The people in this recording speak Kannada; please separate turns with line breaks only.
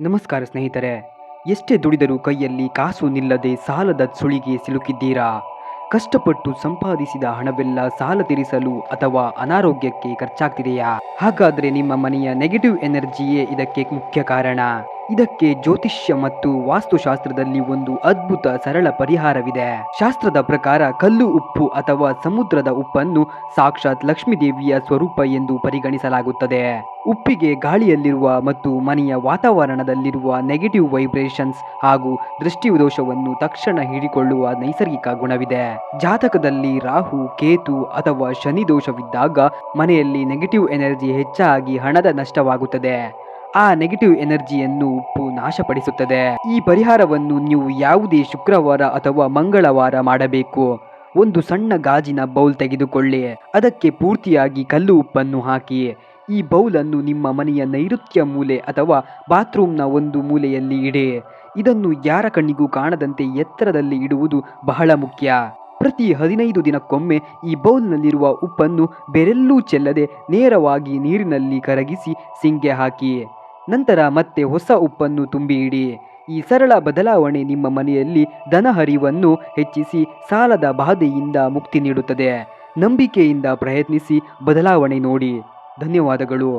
ನಮಸ್ಕಾರ ಸ್ನೇಹಿತರೆ. ಎಷ್ಟೇ ದುಡಿದರೂ ಕೈಯಲ್ಲಿ ಕಾಸು ನಿಲ್ಲದೆ ಸಾಲದ ಸುಳಿಗೆ ಸಿಲುಕಿದ್ದೀರಾ? ಕಷ್ಟಪಟ್ಟು ಸಂಪಾದಿಸಿದ ಹಣವೆಲ್ಲ ಸಾಲ ತೀರಿಸಲು ಅಥವಾ ಅನಾರೋಗ್ಯಕ್ಕೆ ಖರ್ಚಾಗ್ತಿದೆಯಾ? ಹಾಗಾದ್ರೆ ನಿಮ್ಮ ಮನೆಯ ನೆಗೆಟಿವ್ ಎನರ್ಜಿಯೇ ಇದಕ್ಕೆ ಮುಖ್ಯ ಕಾರಣ. ಇದಕ್ಕೆ ಜ್ಯೋತಿಷ್ಯ ಮತ್ತು ವಾಸ್ತುಶಾಸ್ತ್ರದಲ್ಲಿ ಒಂದು ಅದ್ಭುತ ಸರಳ ಪರಿಹಾರವಿದೆ. ಶಾಸ್ತ್ರದ ಪ್ರಕಾರ ಕಲ್ಲು ಉಪ್ಪು ಅಥವಾ ಸಮುದ್ರದ ಉಪ್ಪನ್ನು ಸಾಕ್ಷಾತ್ ಲಕ್ಷ್ಮೀ ದೇವಿಯ ಸ್ವರೂಪ ಎಂದು ಪರಿಗಣಿಸಲಾಗುತ್ತದೆ. ಉಪ್ಪಿಗೆ ಗಾಳಿಯಲ್ಲಿರುವ ಮತ್ತು ಮನೆಯ ವಾತಾವರಣದಲ್ಲಿರುವ ನೆಗೆಟಿವ್ ವೈಬ್ರೇಷನ್ಸ್ ಹಾಗೂ ದೃಷ್ಟಿದೋಷವನ್ನು ತಕ್ಷಣ ಹೀರಿಕೊಳ್ಳುವ ನೈಸರ್ಗಿಕ ಗುಣವಿದೆ. ಜಾತಕದಲ್ಲಿ ರಾಹು, ಕೇತು ಅಥವಾ ಶನಿ ದೋಷವಿದ್ದಾಗ ಮನೆಯಲ್ಲಿ ನೆಗೆಟಿವ್ ಎನರ್ಜಿ ಹೆಚ್ಚಾಗಿ ಹಣದ ನಷ್ಟವಾಗುತ್ತದೆ. ಆ ನೆಗೆಟಿವ್ ಎನರ್ಜಿಯನ್ನು ಉಪ್ಪು ನಾಶಪಡಿಸುತ್ತದೆ. ಈ ಪರಿಹಾರವನ್ನು ನೀವು ಯಾವುದೇ ಶುಕ್ರವಾರ ಅಥವಾ ಮಂಗಳವಾರ ಮಾಡಬೇಕು. ಒಂದು ಸಣ್ಣ ಗಾಜಿನ ಬೌಲ್ ತೆಗೆದುಕೊಳ್ಳಿ. ಅದಕ್ಕೆ ಪೂರ್ತಿಯಾಗಿ ಕಲ್ಲು ಉಪ್ಪನ್ನು ಹಾಕಿ. ಈ ಬೌಲನ್ನು ನಿಮ್ಮ ಮನೆಯ ನೈಋತ್ಯ ಮೂಲೆ ಅಥವಾ ಬಾತ್ರೂಮ್ನ ಒಂದು ಮೂಲೆಯಲ್ಲಿ ಇಡಿ. ಇದನ್ನು ಯಾರ ಕಣ್ಣಿಗೂ ಕಾಣದಂತೆ ಎತ್ತರದಲ್ಲಿ ಇಡುವುದು ಬಹಳ ಮುಖ್ಯ. ಪ್ರತಿ 15 ದಿನಕ್ಕೊಮ್ಮೆ ಈ ಬೌಲ್ನಲ್ಲಿರುವ ಉಪ್ಪನ್ನು ಬೇರೆಲ್ಲೂ ಚೆಲ್ಲದೆ ನೇರವಾಗಿ ನೀರಿನಲ್ಲಿ ಕರಗಿಸಿ ಸಿಂಕ್ಗೆ ಹಾಕಿ. ನಂತರ ಮತ್ತೆ ಹೊಸ ಉಪ್ಪನ್ನು ತುಂಬಿ ಇಡಿ. ಈ ಸರಳ ಬದಲಾವಣೆ ನಿಮ್ಮ ಮನೆಯಲ್ಲಿ ಧನಹರಿವನ್ನು ಹೆಚ್ಚಿಸಿ ಸಾಲದ ಬಾಧೆಯಿಂದ ಮುಕ್ತಿ ನೀಡುತ್ತದೆ. ನಂಬಿಕೆಯಿಂದ ಪ್ರಯತ್ನಿಸಿ, ಬದಲಾವಣೆ ನೋಡಿ. ಧನ್ಯವಾದಗಳು.